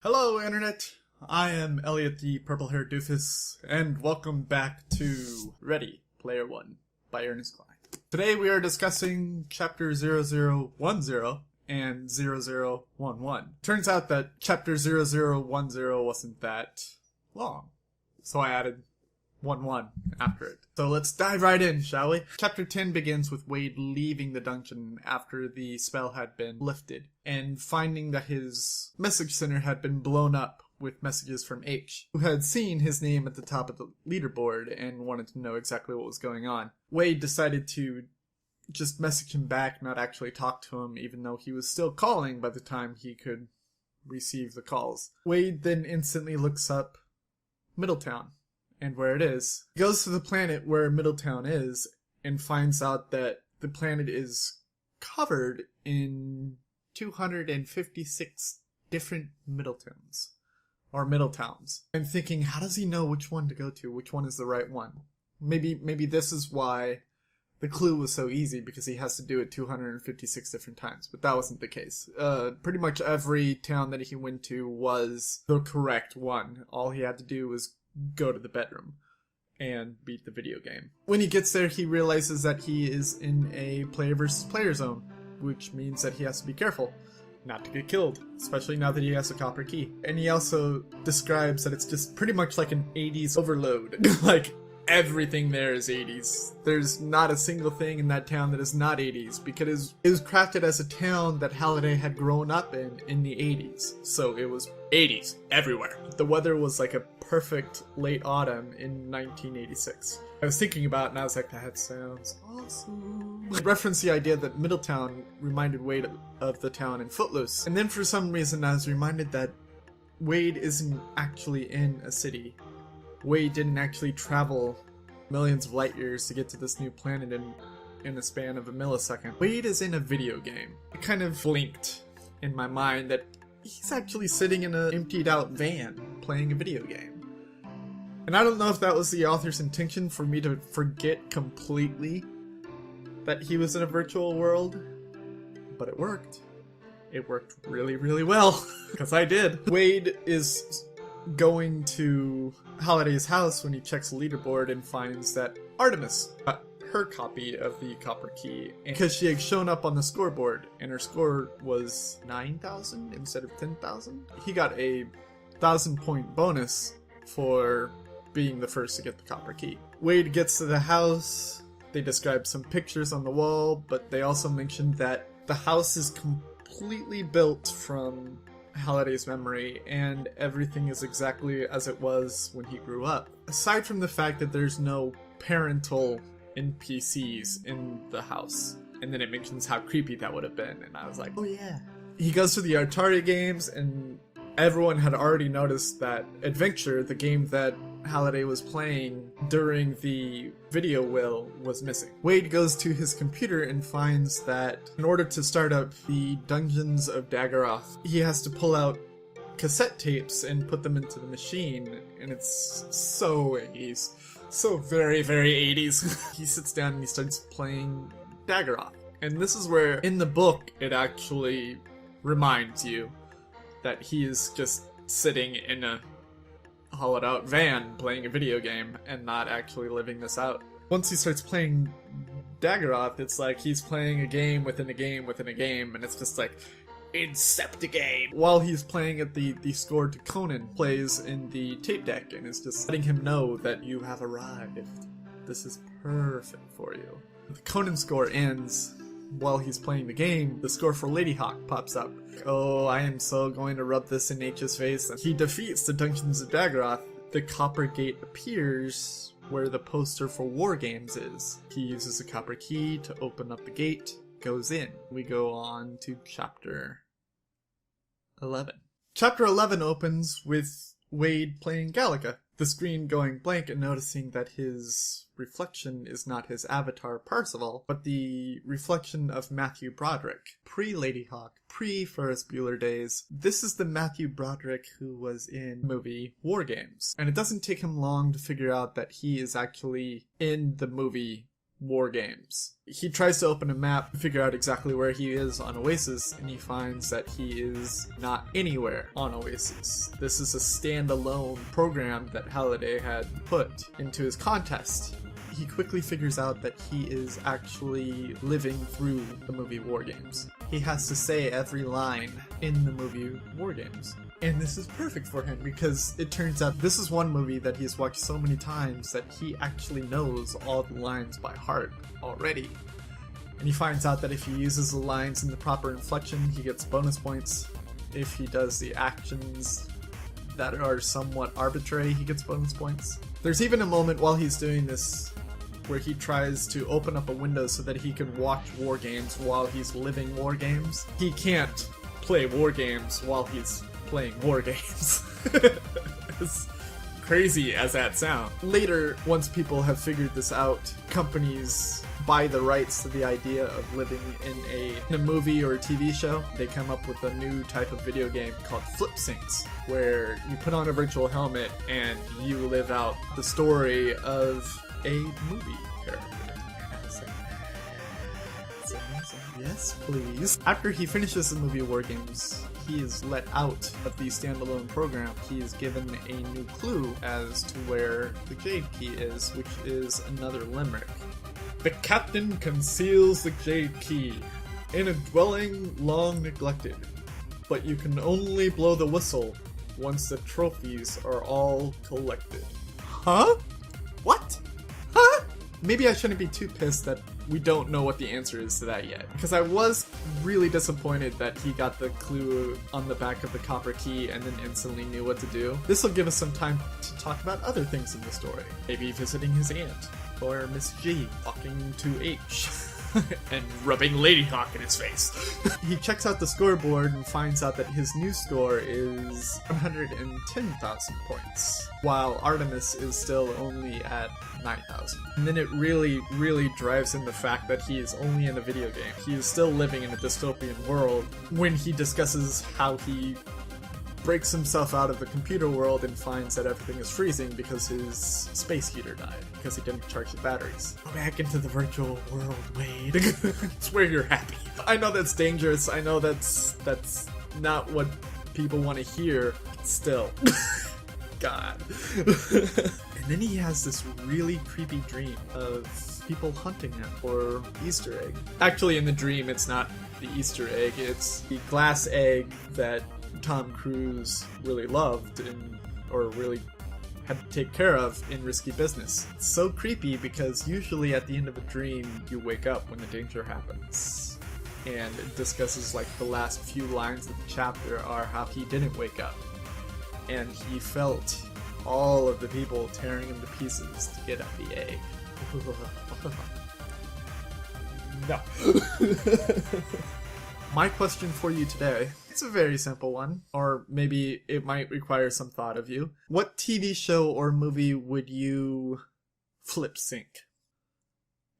Hello, Internet! I am Elliot the Purple-Haired Doofus, and welcome back to Ready Player One by Ernest Klein. Today we are discussing Chapter 0010 and 0011. Turns out that Chapter 0010 wasn't that long, so I added 11 after it. So let's dive right in, shall we? Chapter 10 begins with Wade leaving the dungeon after the spell had been lifted, and finding that his message center had been blown up with messages from H, who had seen his name at the top of the leaderboard and wanted to know exactly what was going on. Wade decided to just message him back, not actually talk to him, even though he was still calling by the time he could receive the calls. Wade then instantly looks up Middletown and where it is. He goes to the planet where Middletown is and finds out that the planet is covered in 256 different Middletons. Or Middletowns. I'm thinking, how does he know which one to go to? Which one is the right one? Maybe this is why the clue was so easy, because he has to do it 256 different times. But that wasn't the case. Pretty much every town that he went to was the correct one. All he had to do was go to the bedroom and beat the video game. When he gets there, he realizes that he is in a player versus player zone, which means that he has to be careful not to get killed, especially now that he has a copper key. And he also describes that it's just pretty much like an 80s overload. Like, everything there is 80s. There's not a single thing in that town that is not 80s, because it was crafted as a town that Halliday had grown up in the 80s. So it was 80s everywhere. The weather was like a perfect late autumn in 1986. I was thinking about it and I was like, that sounds awesome. I referenced the idea that Middletown reminded Wade of the town in Footloose. And then for some reason I was reminded that Wade isn't actually in a city. Wade didn't actually travel millions of light years to get to this new planet in the span of a millisecond. Wade is in a video game. It kind of blinked in my mind that he's actually sitting in an emptied out van playing a video game. And I don't know if that was the author's intention for me to forget completely that he was in a virtual world, but it worked. It worked really, really well, because I did. Wade is going to Halliday's house when he checks the leaderboard and finds that Artemis got her copy of the copper key, because she had shown up on the scoreboard and her score was 9,000 instead of 10,000. He got a 1,000-point bonus for being the first to get the copper key. Wade gets to the house. They describe some pictures on the wall, but they also mentioned that the house is completely built from Halliday's memory, and everything is exactly as it was when he grew up. Aside from the fact that there's no parental NPCs in the house. And then it mentions how creepy that would have been, and I was like, oh yeah. He goes to the Atari games, and everyone had already noticed that Adventure, the game that Halliday was playing during the video will, was missing. Wade goes to his computer and finds that in order to start up the Dungeons of Daggeroth, he has to pull out cassette tapes and put them into the machine, and it's so 80s. So very, very 80s. He sits down and he starts playing Daggeroth. And this is where, in the book, it actually reminds you that he is just sitting in a hollowed out van playing a video game and not actually living this out. Once he starts playing Daggeroth, it's like he's playing a game within a game within a game, and it's just like, Inceptigame! While he's playing at the score to Conan plays in the tape deck, and it's just letting him know that you have arrived. This is perfect for you. The Conan score ends while he's playing the game. The score for Ladyhawke pops up. Oh, I am so going to rub this in H's face. He defeats the Dungeons of Daggeroth. The Copper Gate appears where the poster for War Games is. He uses a copper key to open up the gate, goes in. We go on to Chapter 11. Chapter 11 opens with Wade playing Galaga. The screen going blank and noticing that his reflection is not his avatar Parzival, but the reflection of Matthew Broderick. Pre-Ladyhawke, pre-Ferris Bueller days. This is the Matthew Broderick who was in the movie War Games. And it doesn't take him long to figure out that he is actually in the movie war games. He tries to open a map, figure out exactly where he is on Oasis, and he finds that he is not anywhere on Oasis. This is a standalone program that Halliday had put into his contest. He quickly figures out that he is actually living through the movie War Games. He has to say every line in the movie War Games. And this is perfect for him because it turns out this is one movie that he's watched so many times that he actually knows all the lines by heart already. And he finds out that if he uses the lines in the proper inflection, he gets bonus points. If he does the actions that are somewhat arbitrary, he gets bonus points. There's even a moment while he's doing this where he tries to open up a window so that he can watch War Games while he's living War Games. He can't play War Games while he's playing War Games. As crazy as that sounds. Later, once people have figured this out, companies buy the rights to the idea of living in a movie or a TV show. They come up with a new type of video game called flip syncs, where you put on a virtual helmet and you live out the story of a movie character. Yes, please. After he finishes the movie War Games, he is let out of the standalone program. He is given a new clue as to where the Jade Key is, which is another limerick. The captain conceals the Jade Key in a dwelling long neglected, but you can only blow the whistle once the trophies are all collected. Huh? What? Huh? Maybe I shouldn't be too pissed that we don't know what the answer is to that yet, because I was really disappointed that he got the clue on the back of the copper key and then instantly knew what to do. This will give us some time to talk about other things in the story. Maybe visiting his aunt, or Miss G, talking to H, and rubbing Ladyhawke in his face. He checks out the scoreboard and finds out that his new score is 110,000 points, while Artemis is still only at 9,000. And then it really drives in the fact that he is only in a video game. He is still living in a dystopian world when he discusses how he breaks himself out of the computer world and finds that everything is freezing because his space heater died, because he didn't charge the batteries. Go back into the virtual world, Wade. It's where you're happy. I know that's dangerous. I know that's not what people want to hear. Still. God. And then he has this really creepy dream of people hunting him for Easter egg. Actually, in the dream, it's not the Easter egg, it's the glass egg that Tom Cruise really loved or really had to take care of in Risky Business. It's so creepy because usually at the end of a dream, you wake up when the danger happens. And it discusses like the last few lines of the chapter are how he didn't wake up. And he felt all of the people tearing him to pieces to get at the egg. No. My question for you today, it's a very simple one, or maybe it might require some thought of you. What TV show or movie would you flip sync?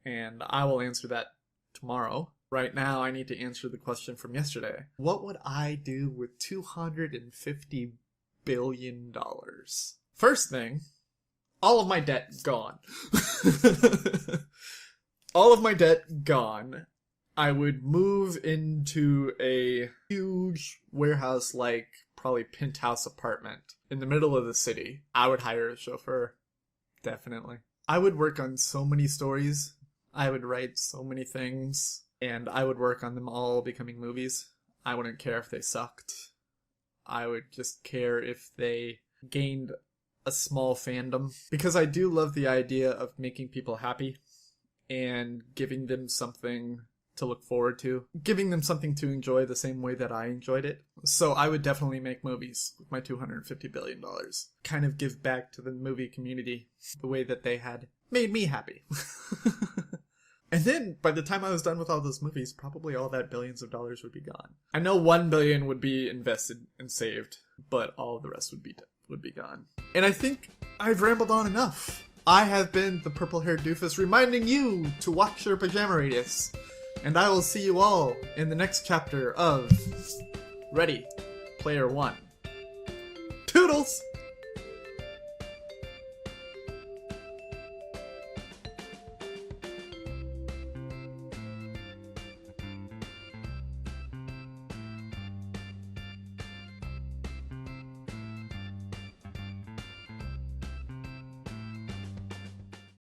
And I will answer that tomorrow. Right now, I need to answer the question from yesterday. What would I do with $250 billion? First thing, all of my debt gone. All of my debt gone. I would move into a huge warehouse-like, probably penthouse apartment in the middle of the city. I would hire a chauffeur. Definitely. I would work on so many stories. I would write so many things. And I would work on them all becoming movies. I wouldn't care if they sucked. I would just care if they gained a small fandom. Because I do love the idea of making people happy and giving them something to look forward to, giving them something to enjoy the same way that I enjoyed it. So I would definitely make movies with my $250 billion. Kind of give back to the movie community the way that they had made me happy. And then, by the time I was done with all those movies, probably all that billions of dollars would be gone. I know $1 billion would be invested and saved, but all of the rest would be gone. And I think I've rambled on enough. I have been the purple-haired doofus reminding you to watch your pajama radius. And I will see you all in the next chapter of Ready Player One. Toodles!